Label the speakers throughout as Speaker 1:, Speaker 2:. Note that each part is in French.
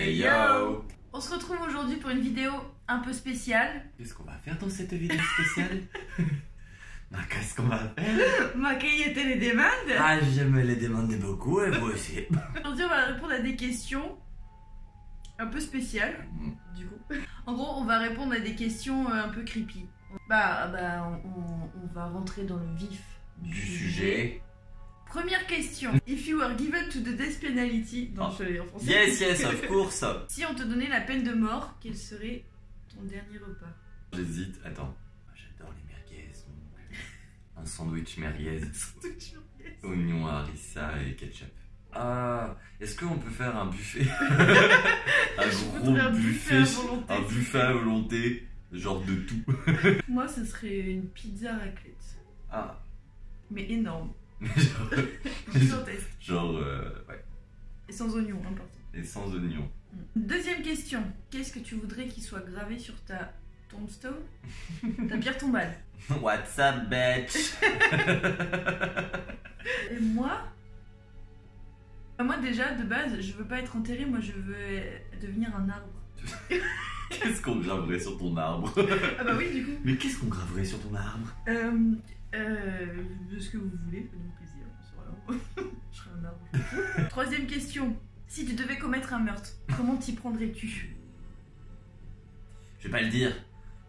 Speaker 1: Hey yo!
Speaker 2: On se retrouve aujourd'hui pour une vidéo un peu spéciale.
Speaker 1: Qu'est-ce qu'on va faire dans cette vidéo spéciale? Qu'est-ce qu'on va faire?
Speaker 2: Quelles étaient les demandes?
Speaker 1: Ah, je me les demandais beaucoup et vous aussi.
Speaker 2: Aujourd'hui, on va répondre à des questions un peu spéciales, du coup. En gros, on va répondre à des questions un peu creepy. On va rentrer dans le vif
Speaker 1: Du sujet.
Speaker 2: Première question. If you were given to the death penalty... Non, je l'ai en français.
Speaker 1: Yes, of course.
Speaker 2: Si on te donnait la peine de mort, quel serait ton dernier repas?
Speaker 1: J'hésite, attends. J'adore les merguez. Un sandwich merguez. Oignon, harissa et ketchup. Ah, est-ce qu'on peut faire un buffet? Un gros buffet, un buffet à volonté, genre de tout.
Speaker 2: Moi, ce serait une pizza raclette.
Speaker 1: Ah.
Speaker 2: Mais énorme.
Speaker 1: Genre, ouais.
Speaker 2: Et sans oignon, important.
Speaker 1: Et sans oignon.
Speaker 2: Deuxième question. Qu'est-ce que tu voudrais qu'il soit gravé sur ta tombstone? Ta pierre tombale.
Speaker 1: What's up, bitch?
Speaker 2: Et moi déjà, de base, je veux pas être enterrée, moi je veux devenir un arbre.
Speaker 1: Qu'est-ce qu'on graverait sur ton arbre?
Speaker 2: Ah bah oui, du coup.
Speaker 1: Mais qu'est-ce qu'on graverait sur ton arbre?
Speaker 2: Ce que vous voulez, faites-moi plaisir. Je serai un arbre. Troisième question. Si tu devais commettre un meurtre, comment t'y prendrais-tu?
Speaker 1: Je vais pas le dire.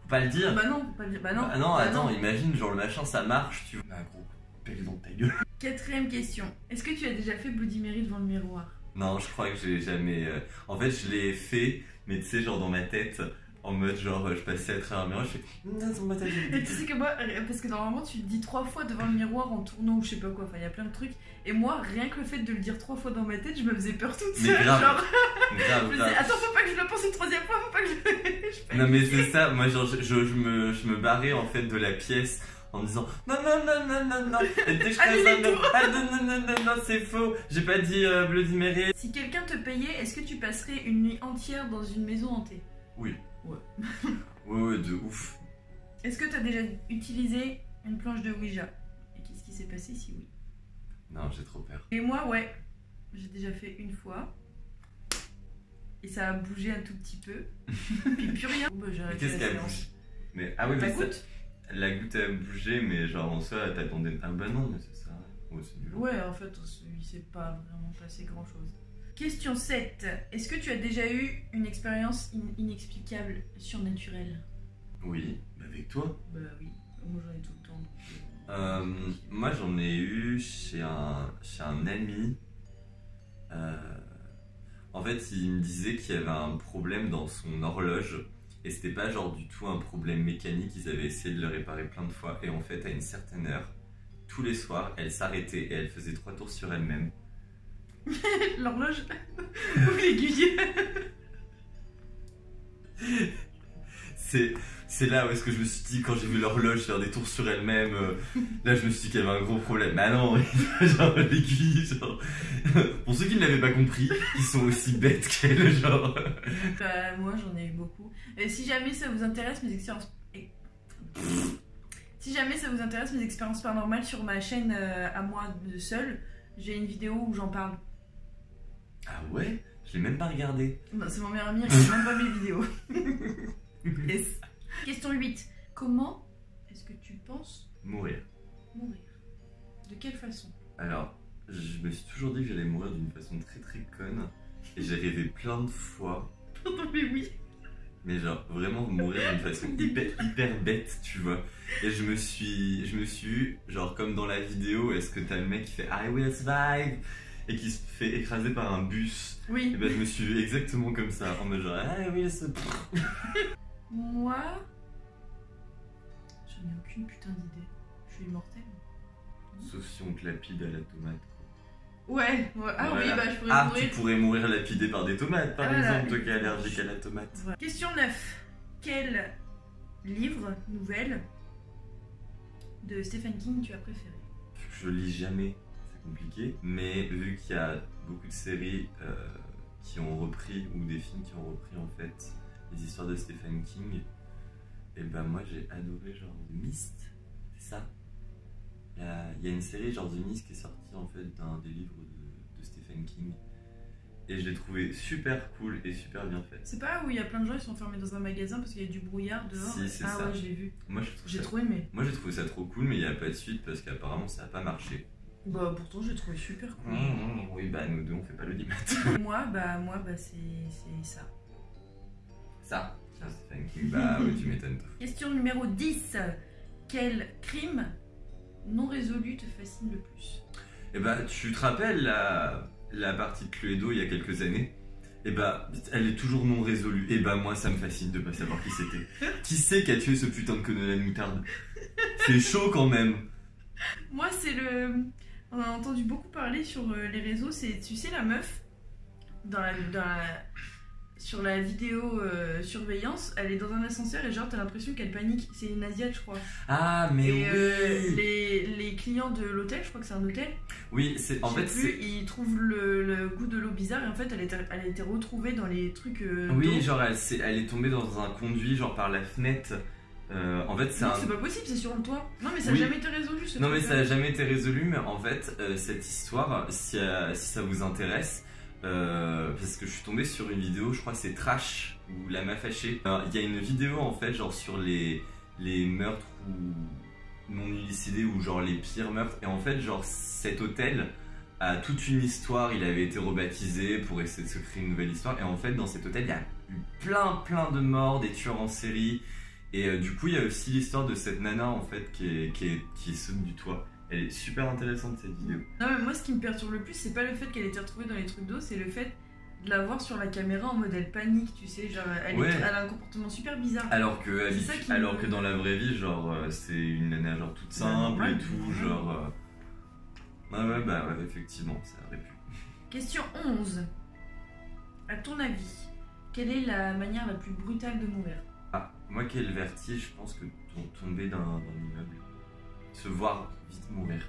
Speaker 1: Faut pas le dire.
Speaker 2: Bah non, faut pas le dire. Bah non.
Speaker 1: Ah non,
Speaker 2: bah
Speaker 1: attends,
Speaker 2: non.
Speaker 1: imagine, genre le machin ça marche, tu vois. Un gros pelle dans ta gueule.
Speaker 2: Quatrième question. Est-ce que tu as déjà fait Bloody Mary devant le miroir?
Speaker 1: Non, je crois que j'ai jamais. En fait, je l'ai fait, mais tu sais, genre dans ma tête, en mode genre, je passais à travers un miroir, je fais. Non, dans ma tête.
Speaker 2: Et tu sais que moi, parce que normalement, tu le dis 3 fois devant le miroir en tournant ou je sais pas quoi, enfin, il y a plein de trucs. Et moi, rien que le fait de le dire 3 fois dans ma tête, je me faisais peur toute seule.
Speaker 1: Mais grave.
Speaker 2: Genre.
Speaker 1: Grave,
Speaker 2: Je me disais, attends, faut pas que je le pense une 3e fois, faut pas que je.
Speaker 1: Non, mais c'est ça, moi, genre, je me barrais en fait de la pièce. En me disant non, et dès que je non, c'est faux, j'ai pas dit Bloody Mary.
Speaker 2: Si quelqu'un te payait, est-ce que tu passerais une nuit entière dans une maison hantée?
Speaker 1: Oui.
Speaker 2: Ouais.
Speaker 1: Ouais, de ouf.
Speaker 2: Est-ce que tu as déjà utilisé une planche de Ouija? Et qu'est-ce qui s'est passé si oui?
Speaker 1: Non, j'ai trop peur.
Speaker 2: Et moi, ouais, j'ai déjà fait une fois. Et ça a bougé un tout petit peu. Puis plus rien.
Speaker 1: Mais qu'est-ce qu'elle bouge? Mais ah oui,
Speaker 2: la
Speaker 1: mais
Speaker 2: goutte.
Speaker 1: La goutte a bougé, mais genre en soi, t'attendais. Ah bah non, mais c'est ça. Ouais, c'est nul.
Speaker 2: Ouais, en fait, il s'est pas vraiment passé grand chose. Question 7. Est-ce que tu as déjà eu une expérience inexplicable surnaturelle?
Speaker 1: Oui, avec toi?
Speaker 2: Bah oui, moi j'en ai tout le temps.
Speaker 1: Moi j'en ai eu chez un ami. En fait, il me disait qu'il y avait un problème dans son horloge. Et c'était pas genre du tout un problème mécanique, ils avaient essayé de le réparer plein de fois. Et en fait, à une certaine heure, tous les soirs, elle s'arrêtait et elle faisait 3 tours sur elle-même.
Speaker 2: L'horloge ou l'aiguille?
Speaker 1: C'est là où est-ce que je me suis dit, quand j'ai vu l'horloge faire des tours sur elle-même, là je me suis dit qu'il y avait un gros problème. Bah non, genre l'aiguille, genre... Pour ceux qui ne l'avaient pas compris, ils sont aussi bêtes qu'elle, genre...
Speaker 2: Bah moi j'en ai eu beaucoup. Et si jamais ça vous intéresse mes expériences... Si jamais ça vous intéresse mes expériences paranormales sur ma chaîne à moi seule, j'ai une vidéo où j'en parle.
Speaker 1: Ah ouais? Je l'ai même pas regardé.
Speaker 2: Non, c'est mon meilleur ami, il regarde même pas mes vidéos. Yes. Question 8. Comment est-ce que tu penses
Speaker 1: Mourir.
Speaker 2: Mourir. De quelle façon?
Speaker 1: Alors, je me suis toujours dit que j'allais mourir d'une façon très très conne. Et j'ai rêvé plein de fois.
Speaker 2: Non mais oui.
Speaker 1: Mais genre, vraiment mourir d'une façon hyper bête, tu vois. Et je me suis eu, genre comme dans la vidéo, est-ce que t'as le mec qui fait I will survive et qui se fait écraser par un bus.
Speaker 2: Oui.
Speaker 1: Et ben je me suis vu exactement comme ça, en mode genre I will survive.
Speaker 2: Moi, j'en ai aucune putain d'idée. Je suis immortelle.
Speaker 1: Sauf si on te lapide à la tomate.
Speaker 2: Ouais. Ah
Speaker 1: voilà.
Speaker 2: Oui, bah je pourrais mourir.
Speaker 1: Tu pourrais mourir lapidé par des tomates, par
Speaker 2: voilà.
Speaker 1: exemple, toi qui es allergique à la tomate.
Speaker 2: Voilà. Question 9. Quel livre, nouvelle de Stephen King tu as préféré?
Speaker 1: Je lis jamais, c'est compliqué. Mais vu qu'il y a beaucoup de séries qui ont repris, ou des films qui ont repris en fait, les histoires de Stephen King, et ben moi j'ai adoré genre The Mist, c'est ça. Il y a une série genre The Mist qui est sortie en fait d'un des livres de Stephen King. et je l'ai trouvé super cool et super bien fait.
Speaker 2: C'est pas où il y a plein de gens qui sont enfermés dans un magasin parce qu'il y a du brouillard dehors?
Speaker 1: Si, c'est
Speaker 2: ah
Speaker 1: ça.
Speaker 2: Ouais, je l'ai vu.
Speaker 1: Moi,
Speaker 2: j'ai trop aimé.
Speaker 1: Moi, j'ai trouvé ça trop cool, mais il n'y a pas de suite parce qu'apparemment, ça n'a pas marché.
Speaker 2: Bah, pourtant, j'ai trouvé super cool.
Speaker 1: Oui, bah, nous deux, on fait pas le dimat.
Speaker 2: moi, c'est ça.
Speaker 1: Ça. Bah, ouais, tu m'étonnes.
Speaker 2: Question numéro 10. Quel crime non résolu te fascine le plus?
Speaker 1: Eh bah, tu te rappelles la partie de Cluedo il y a quelques années? Eh bah, elle est toujours non résolue. Eh bah, moi, ça me fascine de pas savoir qui c'était. Qui c'est qui a tué ce putain de colonel Moutarde? C'est chaud quand même.
Speaker 2: Moi, c'est le... On a entendu beaucoup parler sur les réseaux. C'est, tu sais, la meuf sur la vidéo surveillance, elle est dans un ascenseur et genre t'as l'impression qu'elle panique. C'est une Asiate, je crois.
Speaker 1: Ah, mais oui.
Speaker 2: Les clients de l'hôtel, je crois que c'est un hôtel.
Speaker 1: Oui, en fait,
Speaker 2: ils trouvent le goût de l'eau bizarre et en fait elle a été retrouvée dans les trucs.
Speaker 1: Oui, genre elle est tombée dans un conduit, genre par la fenêtre. En fait,
Speaker 2: c'est pas possible, c'est sur le toit. Non, mais ça n'a jamais été résolu.
Speaker 1: Non, mais ça n'a jamais été résolu. Mais en fait, cette histoire, si ça vous intéresse. Parce que je suis tombé sur une vidéo, je crois que c'est Trash ou La m'a fâché. Il y a une vidéo en fait, genre sur les meurtres ou non élucidés ou genre les pires meurtres. Et en fait, genre cet hôtel a toute une histoire. Il avait été rebaptisé pour essayer de se créer une nouvelle histoire. Et en fait, dans cet hôtel, il y a eu plein de morts, des tueurs en série. Et du coup, il y a aussi l'histoire de cette nana en fait qui saute du toit. Elle est super intéressante cette vidéo.
Speaker 2: Non mais moi ce qui me perturbe le plus c'est pas le fait qu'elle ait été retrouvée dans les trucs d'eau, c'est le fait de la voir sur la caméra en mode elle panique, tu sais, genre elle a un comportement super bizarre.
Speaker 1: Alors que dans la vraie vie, genre c'est une nana genre toute simple et tout, genre... Ouais, effectivement, ça aurait pu.
Speaker 2: Question 11. À ton avis, quelle est la manière la plus brutale de mourir?
Speaker 1: Ah, moi qui ai le vertige, je pense que tomber d'un immeuble. Se voir vite mourir.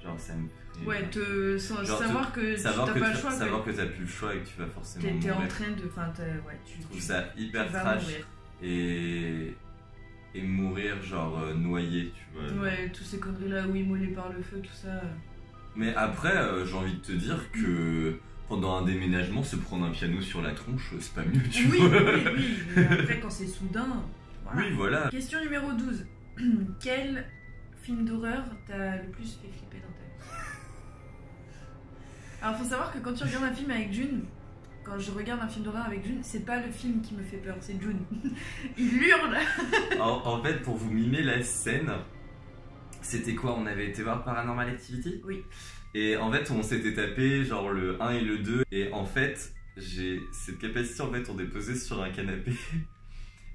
Speaker 1: Genre ça me ferait...
Speaker 2: Ouais, savoir que t'as pas le choix.
Speaker 1: Savoir que t'as plus le choix et que tu vas forcément mourir.
Speaker 2: T'es en train de... Enfin,
Speaker 1: je trouve ça hyper trash. Et mourir genre noyé, tu vois.
Speaker 2: Ouais, tous ces conneries là où immolé par le feu, tout ça.
Speaker 1: Mais après, j'ai envie de te dire que... Pendant un déménagement, se prendre un piano sur la tronche, c'est pas mieux, tu vois.
Speaker 2: Oui, mais après quand c'est soudain...
Speaker 1: Voilà. Oui, voilà.
Speaker 2: Question numéro 12. Quel film d'horreur t'a le plus fait flipper dans ta vie? Alors faut savoir que quand tu regardes un film avec June, quand je regarde un film d'horreur avec June, c'est pas le film qui me fait peur, c'est June. Il hurle.
Speaker 1: En fait, pour vous mimer la scène, c'était quoi? On avait été voir Paranormal Activity?
Speaker 2: Oui.
Speaker 1: Et en fait, on s'était tapé genre le 1 et le 2. Et en fait, j'ai cette capacité, en fait, on est posé sur un canapé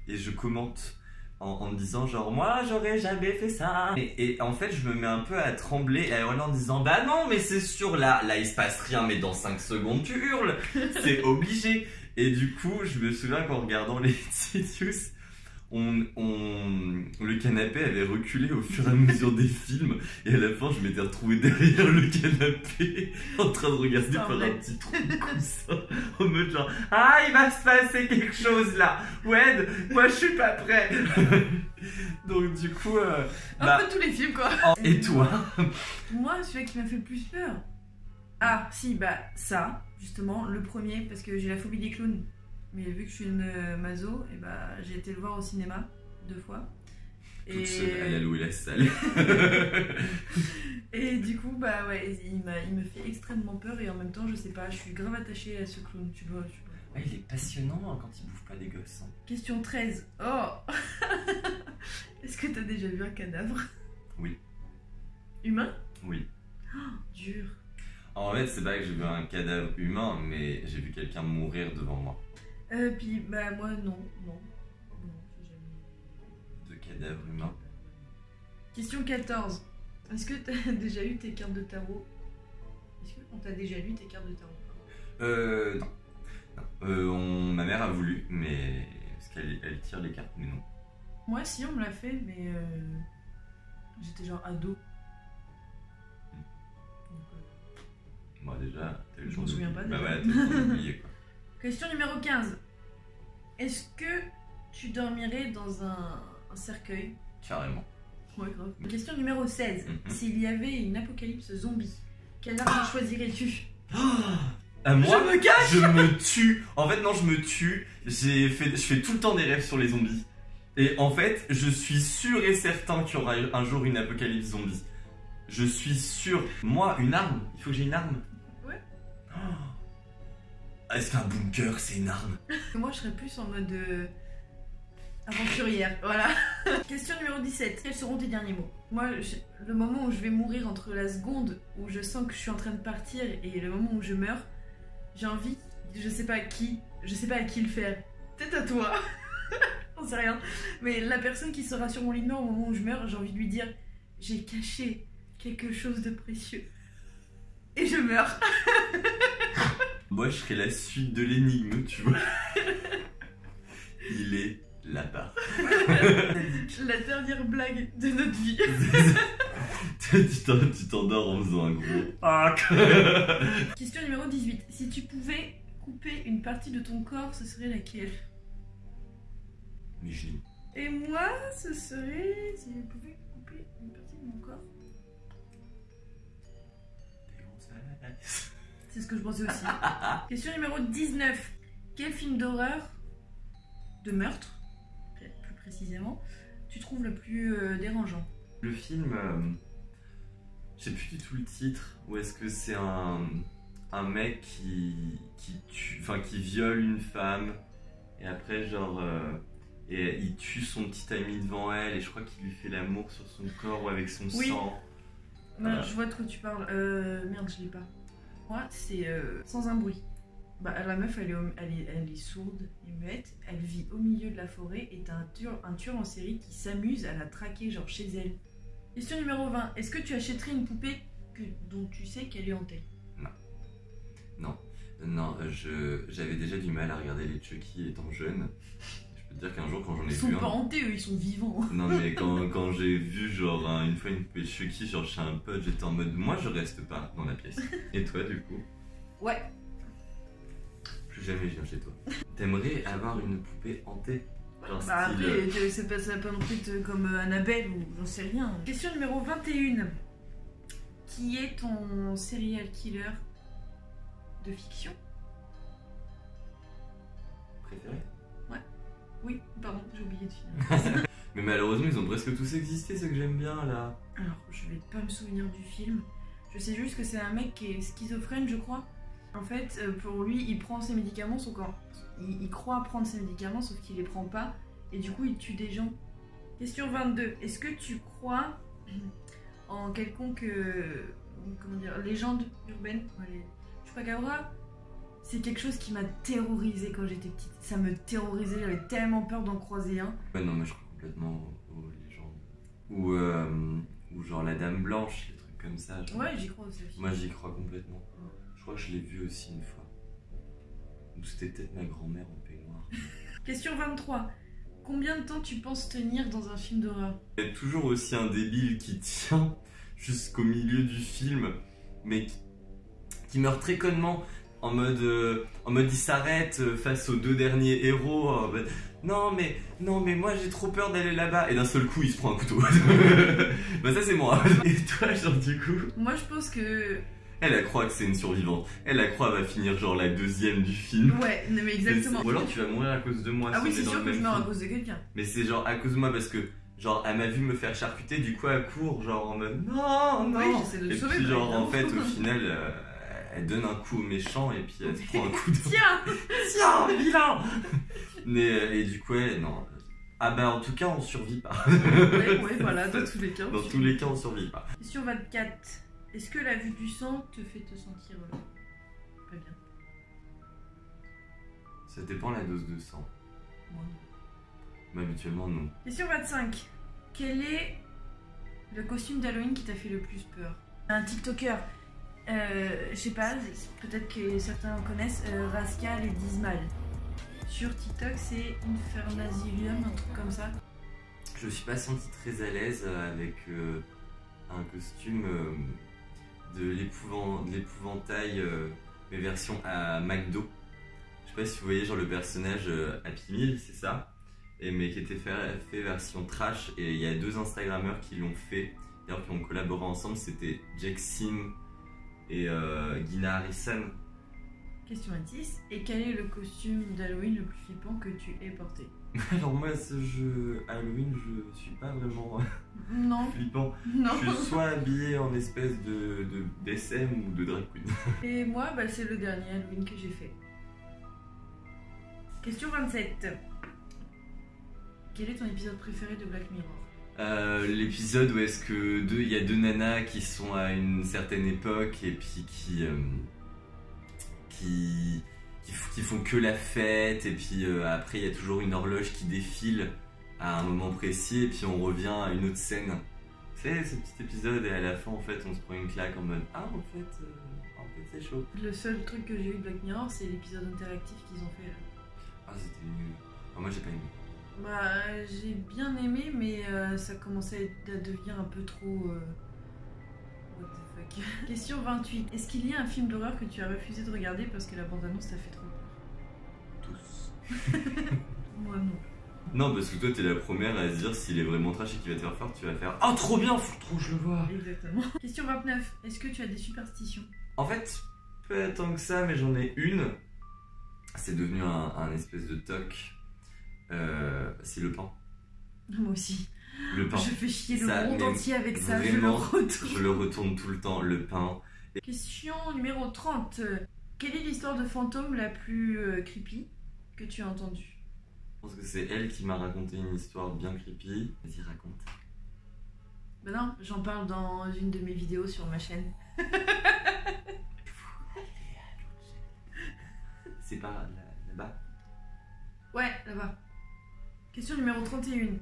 Speaker 1: et je commente en me disant genre moi j'aurais jamais fait ça. Et en fait, je me mets un peu à trembler et à hurler en disant bah non, mais c'est sûr, là il se passe rien, mais dans 5 secondes tu hurles, c'est obligé. Et du coup, je me souviens qu'en regardant les Titus, le canapé avait reculé au fur et à mesure des films et à la fin je m'étais retrouvé derrière le canapé en train de regarder par un petit trou comme ça en mode genre ah il va se passer quelque chose là, ouais moi je suis pas prêt. Donc du coup
Speaker 2: un peu tous les films quoi.
Speaker 1: Et toi?
Speaker 2: Moi celui qui m'a fait le plus peur, ah si bah ça justement le premier, parce que j'ai la phobie des clowns. Mais vu que je suis une maso, et bah, j'ai été le voir au cinéma 2 fois.
Speaker 1: Toute seule à la louer la salle.
Speaker 2: Et du coup, bah ouais, il me fait extrêmement peur et en même temps, je sais pas, je suis grave attachée à ce clown, tu vois.
Speaker 1: Ouais, il est passionnant quand il bouffe pas des gosses. Hein.
Speaker 2: Question 13. Oh. Est-ce que t'as déjà vu un cadavre?
Speaker 1: Oui.
Speaker 2: Humain?
Speaker 1: Oui.
Speaker 2: Oh, dur.
Speaker 1: En fait, c'est pas que j'ai vu un cadavre humain, mais j'ai vu quelqu'un mourir devant moi.
Speaker 2: Puis bah moi non, j'ai jamais...
Speaker 1: De cadavre humain.
Speaker 2: Question 14. Est-ce que t'as déjà eu tes cartes de tarot? Est-ce qu'on t'a déjà lu tes cartes de tarot?
Speaker 1: Non. Ma mère a voulu, mais... Parce qu'elle tire les cartes, mais non.
Speaker 2: Moi si, on me l'a fait, mais... J'étais genre ado.
Speaker 1: Moi déjà, t'as eu le
Speaker 2: je m'en souviens pas déjà.
Speaker 1: Bah ouais, t'as le temps d'oublier quoi.
Speaker 2: Question numéro 15. Est-ce que tu dormirais dans un cercueil?
Speaker 1: Carrément.
Speaker 2: Ouais, grave. Question numéro 16. S'il y avait une apocalypse zombie, quelle arme choisirais-tu?
Speaker 1: Moi,
Speaker 2: Je me cache.
Speaker 1: je me tue. En fait, non, je me tue. Je fais tout le temps des rêves sur les zombies. Et en fait, je suis sûr et certain qu'il y aura un jour une apocalypse zombie. Je suis sûr. Moi, une arme. Il faut que j'ai une arme.
Speaker 2: Ouais.
Speaker 1: Est-ce qu'un bunker, c'est une arme?
Speaker 2: Moi, je serais plus en mode aventurière. Voilà. Question numéro 17. Quels seront tes derniers mots? Moi, le moment où je vais mourir, entre la seconde où je sens que je suis en train de partir et le moment où je meurs, j'ai envie, je sais pas à qui le faire. Peut-être à toi. On sait rien. Mais la personne qui sera sur mon lit de mort au moment où je meurs, j'ai envie de lui dire: j'ai caché quelque chose de précieux. Et je meurs.
Speaker 1: Moi, je serais la suite de l'énigme, tu vois. Il est là-bas.
Speaker 2: La dernière blague de notre vie.
Speaker 1: Tu t'endors en faisant un gros.
Speaker 2: Question numéro 18. Si tu pouvais couper une partie de ton corps, ce serait laquelle?
Speaker 1: Mais je l'ai.
Speaker 2: Et moi, ce serait... Si je pouvais couper une partie de mon corps... C'est ce que je pensais aussi. Question numéro 19. Quel film d'horreur, de meurtre, plus précisément, tu trouves le plus dérangeant?
Speaker 1: Le film, je sais plus du tout le titre. Ou est-ce que c'est un mec qui tue, enfin qui viole une femme et après genre et il tue son petit ami devant elle et je crois qu'il lui fait l'amour sur son corps ou avec son sang.
Speaker 2: Non, je vois de quoi tu parles. Merde, je l'ai pas. Moi, c'est Sans un bruit. Bah, la meuf, elle est sourde et muette. Elle vit au milieu de la forêt et t'as un tueur en série qui s'amuse à la traquer, genre chez elle. Question numéro 20. Est-ce que tu achèterais une poupée dont tu sais qu'elle est hantée?
Speaker 1: Non, j'avais déjà du mal à regarder les Chucky étant jeune. Je peux te dire qu'un jour, quand j'en ai vu
Speaker 2: Ils sont pas hantés, eux, ils sont vivants.
Speaker 1: Non, mais quand j'ai vu, genre, une fois une poupée Chucky, genre, chez un pote, j'étais en mode, moi, je reste pas dans la pièce. Et toi, du coup?
Speaker 2: Ouais.
Speaker 1: Plus jamais je viens chez toi. T'aimerais avoir une poupée hantée? Genre
Speaker 2: Bah
Speaker 1: style...
Speaker 2: après, c'est pas ça, pas non plus comme Annabelle ou j'en sais rien. Question numéro 21. Qui est ton serial killer de fiction?
Speaker 1: Préféré?
Speaker 2: Oui, pardon, j'ai oublié de finir.
Speaker 1: Mais malheureusement, ils ont presque tous existé, ceux que j'aime bien, là.
Speaker 2: Alors, je vais pas me souvenir du film. Je sais juste que c'est un mec qui est schizophrène, je crois. En fait, pour lui, il prend ses médicaments, son corps. Il croit prendre ses médicaments, sauf qu'il les prend pas. Et du coup, il tue des gens. Question 22. Est-ce que tu crois en quelconque comment dire, légende urbaine? Chupacabra, c'est quelque chose qui m'a terrorisée quand j'étais petite. Ça me terrorisait, j'avais tellement peur d'en croiser un.
Speaker 1: Ouais, non, mais je crois complètement aux légendes. Ou genre la Dame Blanche, des trucs comme ça. Genre.
Speaker 2: Ouais, j'y crois aussi.
Speaker 1: Moi, j'y crois complètement. Je crois que je l'ai vu aussi une fois. Ou c'était peut-être ma grand-mère en peignoir.
Speaker 2: Question 23. Combien de temps tu penses tenir dans un film d'horreur?
Speaker 1: Il y a toujours aussi un débile qui tient jusqu'au milieu du film, mais qui meurt très connement. En mode il s'arrête face aux deux derniers héros. Non mais moi j'ai trop peur d'aller là-bas. Et d'un seul coup il se prend un couteau. Bah ça c'est moi. Et toi genre du coup?
Speaker 2: Moi je pense que...
Speaker 1: Elle croit que c'est une survivante. Elle croit va finir genre la deuxième du film.
Speaker 2: Ouais, non, mais exactement.
Speaker 1: Ou alors tu vas mourir à cause de moi.
Speaker 2: Ah
Speaker 1: si
Speaker 2: oui,
Speaker 1: on est
Speaker 2: c'est
Speaker 1: dans
Speaker 2: sûr
Speaker 1: le
Speaker 2: que je
Speaker 1: même
Speaker 2: meurs à
Speaker 1: film.
Speaker 2: cause de quelqu'un.
Speaker 1: Mais c'est genre à cause de moi parce que genre elle m'a vu me faire charcuter, du coup elle court genre en mode non.
Speaker 2: Oui, j'essaie de le
Speaker 1: Et
Speaker 2: sauver.
Speaker 1: puis genre
Speaker 2: bah,
Speaker 1: en fait
Speaker 2: évidemment.
Speaker 1: au final elle donne un coup au méchant et puis elle se prend un coup de...
Speaker 2: Tiens,
Speaker 1: vilain. Mais et du coup non. Ah bah en tout cas on survit pas.
Speaker 2: ouais, voilà, dans tous les cas.
Speaker 1: Dans tous les cas on survit pas.
Speaker 2: Question 24. Est-ce que la vue du sang te fait te sentir pas bien?
Speaker 1: Ça dépend la dose de sang.
Speaker 2: Moi, non.
Speaker 1: Mais habituellement non.
Speaker 2: Question 25. Quel est le costume d'Halloween qui t'a fait le plus peur? Un TikToker, je sais pas, peut-être que certains connaissent, Rascal et Dismal. Sur TikTok, c'est Infernasilium, un truc comme ça.
Speaker 1: Je me suis pas senti très à l'aise avec un costume de l'épouvantail, mais version à McDo. Je sais pas si vous voyez genre le personnage Happy Meal, c'est ça, mais qui était fait version trash. Et il y a deux Instagrammeurs qui l'ont fait, d'ailleurs qui ont collaboré ensemble, c'était Jack Sim et Gina Harrison.
Speaker 2: Question 26. Et quel est le costume d'Halloween le plus flippant que tu aies porté?
Speaker 1: Alors moi, ce jeu Halloween, je suis pas vraiment
Speaker 2: Non.
Speaker 1: flippant.
Speaker 2: Non.
Speaker 1: Je suis soit habillé en espèce de DSM ou de drag queen.
Speaker 2: Et moi, bah, c'est le dernier Halloween que j'ai fait. Question 27. Quel est ton épisode préféré de Black Mirror?
Speaker 1: L'épisode où est-ce que il y a deux nanas qui sont à une certaine époque et puis qui font que la fête, et puis après il y a toujours une horloge qui défile à un moment précis et puis on revient à une autre scène. C'est ce petit épisode et à la fin en fait on se prend une claque en mode ah en fait c'est chaud.
Speaker 2: Le seul truc que j'ai eu de Black Mirror, c'est l'épisode interactif qu'ils ont fait là.
Speaker 1: Ah c'était nul. Ah, moi j'ai pas aimé.
Speaker 2: Bah j'ai bien aimé, mais ça commençait à devenir un peu trop... What the fuck. Question 28. Est-ce qu'il y a un film d'horreur que tu as refusé de regarder parce que la bande-annonce t'a fait trop peur?
Speaker 1: Tous.
Speaker 2: Moi non.
Speaker 1: Non parce que toi t'es la première à se dire s'il est vraiment trash et qu'il va te faire peur, tu vas faire oh trop bien, faut trop que je le vois.
Speaker 2: Exactement. Question 29. Est-ce que tu as des superstitions?
Speaker 1: En fait, pas tant que ça, mais j'en ai une. C'est devenu un espèce de toc. C'est le pain.
Speaker 2: Moi aussi.
Speaker 1: Le pain.
Speaker 2: Je fais chier le
Speaker 1: Ça,
Speaker 2: monde
Speaker 1: mais
Speaker 2: entier avec ça, je le
Speaker 1: vraiment,
Speaker 2: retourne.
Speaker 1: Je le retourne tout le temps, le pain.
Speaker 2: Question numéro 30. Quelle est l'histoire de fantôme la plus creepy que tu as entendue?
Speaker 1: Je pense que c'est elle qui m'a raconté une histoire bien creepy. Vas-y, raconte.
Speaker 2: Ben non, j'en parle dans une de mes vidéos sur ma chaîne.
Speaker 1: C'est pas là-bas?
Speaker 2: Ouais, là-bas. Question numéro 31.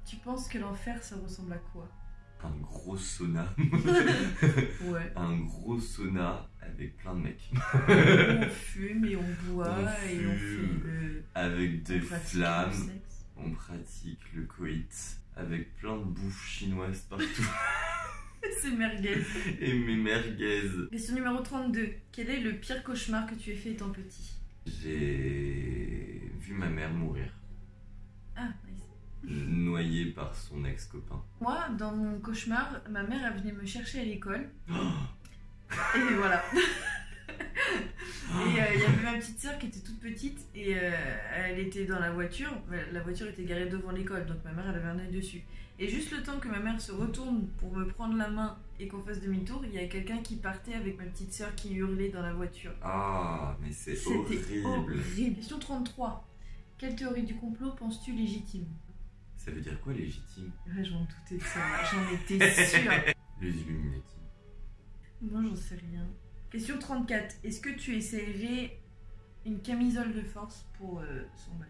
Speaker 2: Tu penses que l'enfer, ça ressemble à quoi?
Speaker 1: Un gros sauna.
Speaker 2: Ouais.
Speaker 1: Un gros sauna avec plein de mecs.
Speaker 2: On fume et on boit
Speaker 1: On
Speaker 2: et on
Speaker 1: fume
Speaker 2: fait le...
Speaker 1: avec des
Speaker 2: on pratique
Speaker 1: flammes.
Speaker 2: le sexe.
Speaker 1: On pratique le coït avec plein de bouffe chinoise partout.
Speaker 2: C'est merguez.
Speaker 1: Et mes merguez.
Speaker 2: Question numéro 32. Quel est le pire cauchemar que tu aies fait étant petit?
Speaker 1: J'ai vu ma mère mourir,
Speaker 2: Ah, nice.
Speaker 1: noyée par son ex-copain.
Speaker 2: Moi, dans mon cauchemar, ma mère, elle venait me chercher à l'école. Et voilà. Et il y avait ma petite sœur qui était toute petite et elle était dans la voiture. La voiture était garée devant l'école, donc ma mère elle avait un œil dessus. Et juste le temps que ma mère se retourne pour me prendre la main et qu'on fasse demi-tour, il y a quelqu'un qui partait avec ma petite sœur qui hurlait dans la voiture.
Speaker 1: Ah, mais c'est
Speaker 2: C'était
Speaker 1: horrible.
Speaker 2: horrible. Question 33. Quelle théorie du complot penses-tu légitime?
Speaker 1: Ça veut dire quoi légitime?
Speaker 2: Ouais, je m'en doutais de ça, j'en étais sûre.
Speaker 1: Les Illuminati.
Speaker 2: Moi, j'en sais rien. Question 34. Est-ce que tu essaierais une camisole de force pour son bail?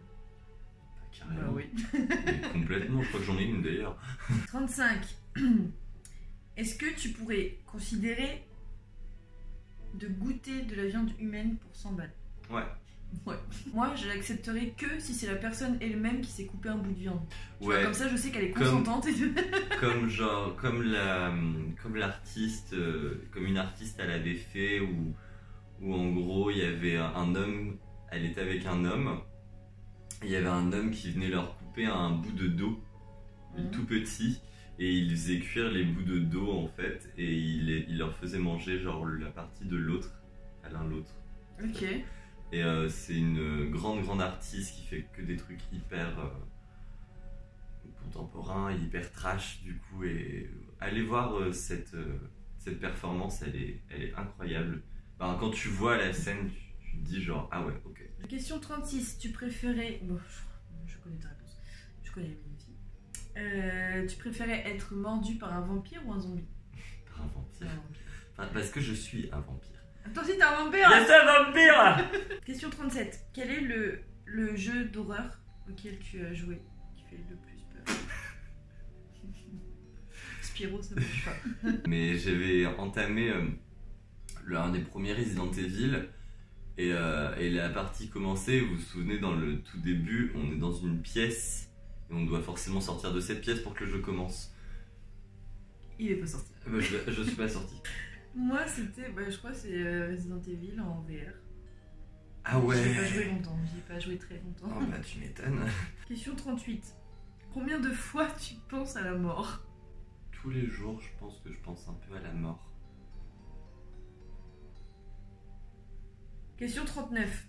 Speaker 1: Carrément.
Speaker 2: Bah oui.
Speaker 1: Mais complètement, je crois que j'en ai une d'ailleurs.
Speaker 2: 35. Est-ce que tu pourrais considérer de goûter de la viande humaine pour 100 balles?
Speaker 1: Ouais.
Speaker 2: Ouais. Moi, je l'accepterai que si c'est la personne elle-même qui s'est coupé un bout de viande. Tu vois,
Speaker 1: Ouais.
Speaker 2: comme ça, je sais qu'elle est
Speaker 1: Comme-
Speaker 2: consentante.
Speaker 1: Comme l'artiste, comme une artiste elle avait fait où en gros il y avait un homme, elle était avec un homme, et il y avait un homme qui venait leur couper un bout de dos, tout petit, et il faisait cuire les bouts de dos en fait, et il leur faisait manger genre la partie de l'autre à l'un l'autre.
Speaker 2: Ok.
Speaker 1: Et c'est une grande artiste qui fait que des trucs hyper contemporains, hyper trash du coup. Et allez voir cette performance, elle est incroyable. Ben, quand tu vois la scène, tu te dis genre ah ouais, ok.
Speaker 2: Question 36. Tu préférais... Bon, je connais ta réponse. Je connais la mienne aussi. Tu préférais être mordu par un vampire ou un zombie?
Speaker 1: Par un vampire. Enfin, parce que je suis un vampire.
Speaker 2: Toi aussi, t'es un vampire!
Speaker 1: Yes, un vampire.
Speaker 2: Question 37. Quel est le jeu d'horreur auquel tu as joué qui fait le plus peur? Spyro, ça marche pas.
Speaker 1: Mais j'avais entamé un des premiers Resident Evil et la partie commençait, vous vous souvenez, dans le tout début, on est dans une pièce et on doit forcément sortir de cette pièce pour que le jeu commence.
Speaker 2: Il est pas sorti.
Speaker 1: Je suis pas sorti.
Speaker 2: Moi, c'était... je crois que c'est Resident Evil en VR.
Speaker 1: Ah ouais.
Speaker 2: J'ai pas joué longtemps, j'ai pas joué très longtemps.
Speaker 1: Oh bah tu m'étonnes.
Speaker 2: Question 38. Combien de fois tu penses à la mort?
Speaker 1: Tous les jours, je pense que je pense un peu à la mort.
Speaker 2: Question 39.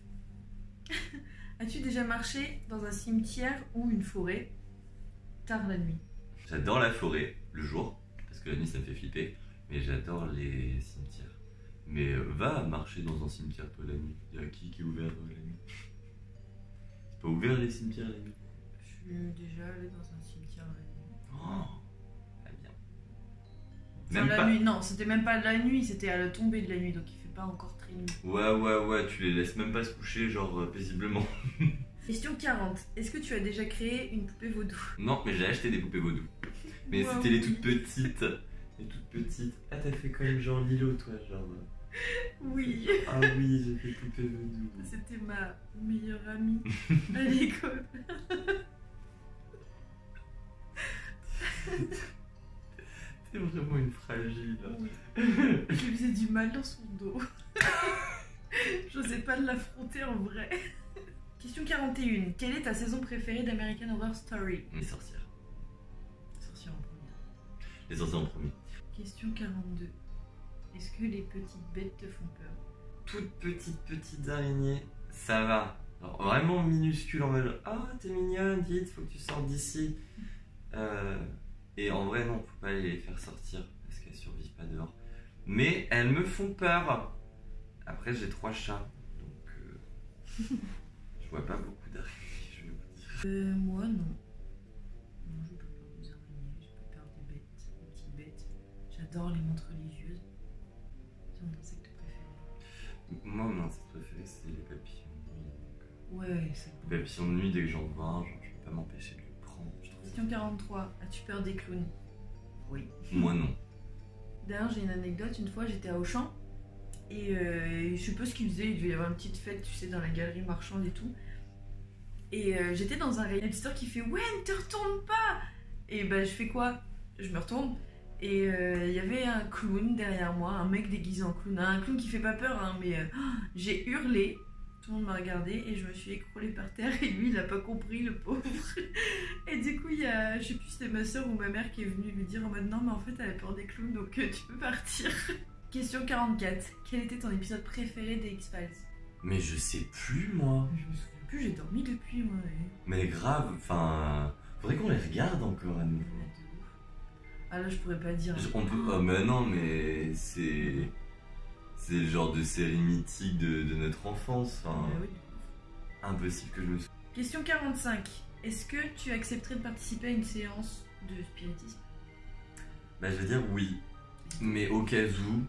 Speaker 2: As-tu déjà marché dans un cimetière ou une forêt tard la nuit?
Speaker 1: J'adore la forêt, le jour, parce que la nuit ça me fait flipper, mais j'adore les cimetières. Mais va marcher dans un cimetière toi la nuit. Il y a qui est ouvert la nuit? C'est pas ouvert les cimetières la nuit?
Speaker 2: Je suis déjà allée dans un cimetière la nuit.
Speaker 1: Oh, très bien.
Speaker 2: Enfin,
Speaker 1: Même
Speaker 2: la
Speaker 1: pas.
Speaker 2: nuit, non, c'était même pas de la nuit, c'était à la tombée de la nuit, donc il fait pas encore très nuit.
Speaker 1: Ouais, tu les laisses même pas se coucher, genre paisiblement.
Speaker 2: Question 40. Est-ce que tu as déjà créé une poupée vaudou?
Speaker 1: Non, mais j'ai acheté des poupées vaudou. Mais
Speaker 2: Wow.
Speaker 1: c'était les toutes petites. Les toutes petites. Ah, t'as fait quand même genre Lilo, toi, genre.
Speaker 2: Oui.
Speaker 1: Ah oui, j'ai fait poupée vaudou.
Speaker 2: C'était ma meilleure amie à l'école.
Speaker 1: T'es vraiment une fragile.
Speaker 2: Oui. Je lui faisais du mal dans son dos. J'osais pas l'affronter en vrai. Question 41. Quelle est ta saison préférée d'American Horror Story?
Speaker 1: Les sorcières.
Speaker 2: Sorcière en première.
Speaker 1: Les sorcières en premier.
Speaker 2: Question 42. Est-ce que les petites bêtes te font peur?
Speaker 1: Toutes petites araignées, ça va. Alors, vraiment minuscule en mode ah, t'es mignonne, vite, faut que tu sortes d'ici. Et en vrai, non, faut pas les faire sortir parce qu'elles survivent pas dehors. Mais elles me font peur. Après, j'ai 3 chats, donc je vois pas beaucoup d'araignées, je vais vous dire.
Speaker 2: Moi non. Non, je peux peur des araignées, je peux peur des bêtes, des petites bêtes. J'adore les montres religieuses. C'est mon insecte préféré.
Speaker 1: Moi, mon insecte préféré, c'est les papillons de nuit. Donc,
Speaker 2: Ouais, c'est beau.
Speaker 1: les papillons de nuit, dès que j'en vois un, genre, je peux pas m'empêcher de le prendre. Je trouve ça-
Speaker 2: Question 43. As-tu peur des clowns? Oui.
Speaker 1: Moi, non.
Speaker 2: D'ailleurs, j'ai une anecdote. Une fois, j'étais à Auchan et je sais pas ce qu'ils faisaient. Il devait y avoir une petite fête, tu sais, dans la galerie marchande et tout. Et j'étais dans un rayon. Le visiteur qui fait ouais, ne te retourne pas. Et ben, je fais quoi? Je me retourne et il y avait un clown derrière moi, un mec déguisé en clown. Un clown qui fait pas peur, hein, mais j'ai hurlé. Tout le monde m'a regardé et je me suis écroulée par terre et lui il a pas compris, le pauvre. Et du coup il y a, je sais plus si c'était ma soeur ou ma mère qui est venue lui dire en mode non mais en fait elle a peur des clowns donc tu peux partir. Question 44. Quel était ton épisode préféré des X-Files?
Speaker 1: Mais je sais plus, moi.
Speaker 2: Je me souviens plus, j'ai dormi depuis moi.
Speaker 1: Mais grave, enfin, faudrait qu'on les regarde encore à nouveau.
Speaker 2: Ah là je pourrais pas dire.
Speaker 1: On peut. Oh, mais non, mais c'est. C'est le genre de série mythique de notre enfance. Enfin,
Speaker 2: Oui.
Speaker 1: impossible que je me souvienne.
Speaker 2: Question 45. Est-ce que tu accepterais de participer à une séance de spiritisme?
Speaker 1: Bah, je veux dire oui. Mais au cas où,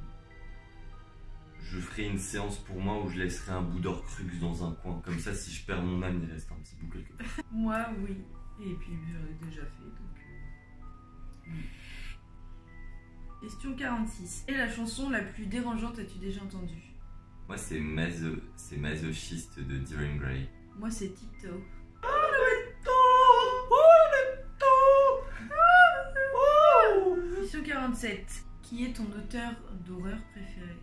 Speaker 1: je ferai une séance pour moi où je laisserai un bout d'Orcrux dans un coin. Comme ça, si je perds mon âme, il reste un petit bout quelque part.
Speaker 2: Moi oui. Et puis j'en ai déjà fait donc. Oui. Question 46. Et la chanson la plus dérangeante as-tu déjà entendue?
Speaker 1: Moi, c'est Masochiste de Diren Grey.
Speaker 2: Moi c'est Tiptoe. Question 47. Qui est ton auteur d'horreur préféré?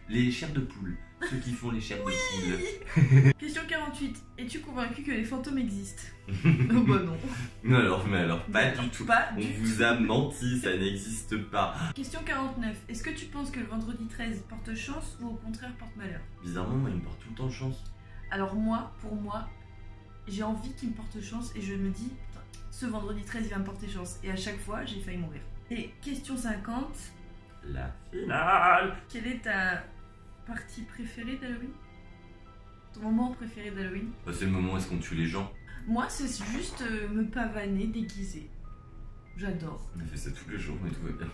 Speaker 1: Les chairs de poule. Ceux qui font les chairs de poule.
Speaker 2: Question 48. Es-tu convaincu que les fantômes existent? Oh bah non.
Speaker 1: Mais alors, pas du tout.
Speaker 2: Pas
Speaker 1: On
Speaker 2: du
Speaker 1: vous a menti, ça n'existe pas.
Speaker 2: Question 49. Est-ce que tu penses que le vendredi 13 porte chance ou au contraire porte malheur?
Speaker 1: Bizarrement, moi, il me porte tout le temps chance.
Speaker 2: Alors moi, pour moi, j'ai envie qu'il me porte chance et je me dis, putain, ce vendredi 13 il va me porter chance. Et à chaque fois, j'ai failli mourir. Et question 50.
Speaker 1: La finale.
Speaker 2: Quelle est ta partie préférée d'Halloween? Ton moment préféré d'Halloween?
Speaker 1: Bah, c'est le moment où est-ce qu'on tue les gens.
Speaker 2: Moi, c'est juste me pavaner déguisé. J'adore.
Speaker 1: On a fait ça tous les jours, mais tout va bien.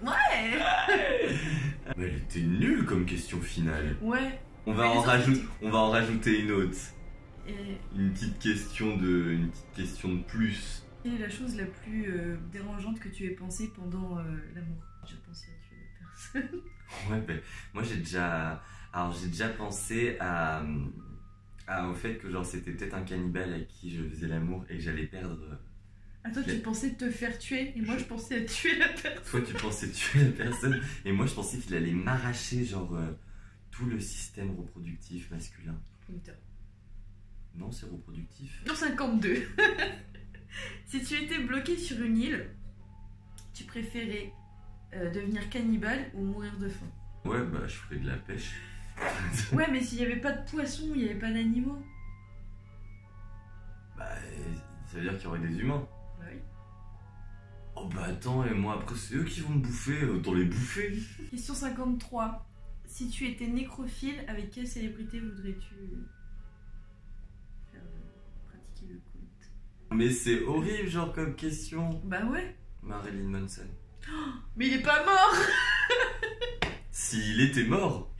Speaker 2: Ouais.
Speaker 1: Mais elle était nulle comme question finale.
Speaker 2: Ouais.
Speaker 1: On va,
Speaker 2: Mais
Speaker 1: en
Speaker 2: les autres,
Speaker 1: on va en rajouter une autre.
Speaker 2: Et
Speaker 1: Une petite question de plus.
Speaker 2: quelle est la chose la plus dérangeante que tu aies pensée pendant l'amour? J'ai pensé à tuer des personnes.
Speaker 1: Ouais, ben, moi j'ai déjà pensé au fait que genre c'était peut-être un cannibale à qui je faisais l'amour et que j'allais perdre.
Speaker 2: Ah, toi, tu pensais te faire tuer et moi, je pensais à tuer la personne.
Speaker 1: Toi tu pensais tuer la personne et moi je pensais qu'il allait m'arracher genre tout le système reproductif masculin. Non, c'est reproductif.
Speaker 2: Non, 52. Si tu étais bloqué sur une île, tu préférais devenir cannibale ou mourir de faim?
Speaker 1: Ouais, bah je ferais de la pêche.
Speaker 2: Ouais, mais s'il y avait pas de poissons, il y avait pas d'animaux.
Speaker 1: Bah, ça veut dire qu'il y aurait des humains.
Speaker 2: Bah oui.
Speaker 1: Oh bah attends, et moi après c'est eux qui vont me bouffer, autant les bouffer.
Speaker 2: Question 53. Si tu étais nécrophile, avec quelle célébrité voudrais-tu pratiquer le culte?
Speaker 1: Mais c'est horrible genre comme question.
Speaker 2: Bah ouais.
Speaker 1: Marilyn Manson.
Speaker 2: Mais il est pas mort.
Speaker 1: S'il était mort.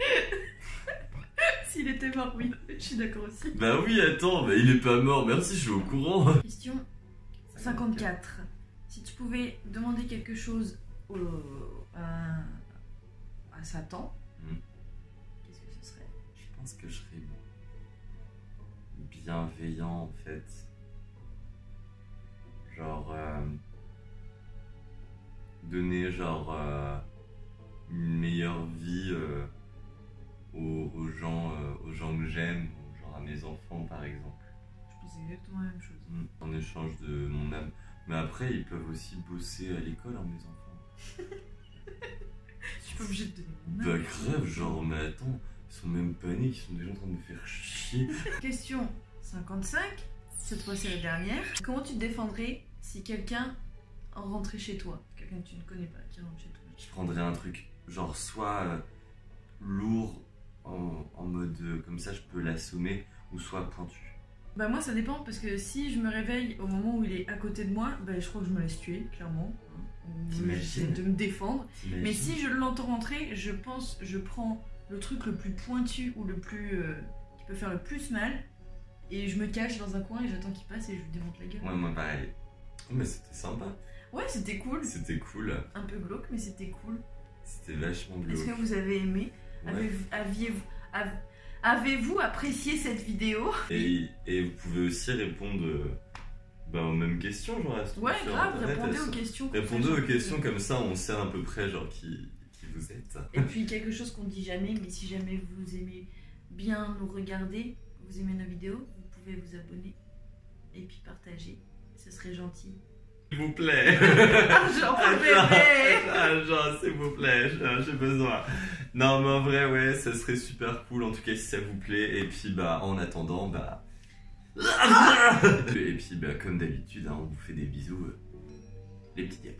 Speaker 2: S'il était mort, oui. Je suis d'accord aussi.
Speaker 1: Bah oui, attends, bah il est pas mort, merci, je suis au courant.
Speaker 2: Question 54. Si tu pouvais demander quelque chose à Satan, qu'est-ce que ce serait?
Speaker 1: Je pense que je serais bienveillant en fait. Genre donner genre une meilleure vie aux gens que j'aime, genre à mes enfants par exemple.
Speaker 2: Je pense exactement la même chose.
Speaker 1: En échange de mon âme. Mais après ils peuvent aussi bosser à l'école, hein, mes enfants.
Speaker 2: Je suis pas obligée de donner mon
Speaker 1: Bah
Speaker 2: âme.
Speaker 1: grave, genre mais attends, ils sont même pas nés, ils sont déjà en train de me faire chier.
Speaker 2: Question 55. Cette fois c'est la dernière. Comment tu te défendrais si quelqu'un rentrait chez toi? Quelqu'un que tu ne connais pas qui rentre chez toi.
Speaker 1: Je prendrais un truc genre soit lourd en mode comme ça je peux l'assommer, ou soit pointu.
Speaker 2: Bah moi ça dépend parce que si je me réveille au moment où il est à côté de moi, bah je crois que je me laisse tuer, clairement.
Speaker 1: T'imagines?
Speaker 2: De me défendre.
Speaker 1: T'imagines?
Speaker 2: Mais si je l'entends rentrer, je pense, je prends le truc le plus pointu ou le plus qui peut faire le plus mal et je me cache dans un coin et j'attends qu'il passe et je lui démonte la gueule.
Speaker 1: Ouais, moi pareil. Oh, mais c'était sympa.
Speaker 2: Ouais, c'était cool.
Speaker 1: C'était cool.
Speaker 2: Un peu glauque, mais c'était cool.
Speaker 1: C'était vachement
Speaker 2: Est-ce
Speaker 1: glauque.
Speaker 2: que vous avez aimé?
Speaker 1: Ouais.
Speaker 2: Avez-vous apprécié cette vidéo?
Speaker 1: Et vous pouvez aussi répondre aux mêmes questions, genre à ce
Speaker 2: Ouais,
Speaker 1: sur
Speaker 2: grave,
Speaker 1: Internet,
Speaker 2: répondez
Speaker 1: elles
Speaker 2: aux
Speaker 1: sont-
Speaker 2: questions.
Speaker 1: Répondez aux questions comme ça, on sait à peu près genre qui vous êtes.
Speaker 2: Et puis quelque chose qu'on dit jamais, mais si jamais vous aimez bien nous regarder, vous aimez nos vidéos, vous pouvez vous abonner et puis partager. Ce serait gentil.
Speaker 1: S'il vous plaît.
Speaker 2: Genre pour bébé.
Speaker 1: Genre, s'il vous plaît, j'ai besoin. Non, mais en vrai, ouais, ça serait super cool, en tout cas, si ça vous plaît. Et puis, en attendant, et puis, comme d'habitude, hein, on vous fait des bisous, les petits diables.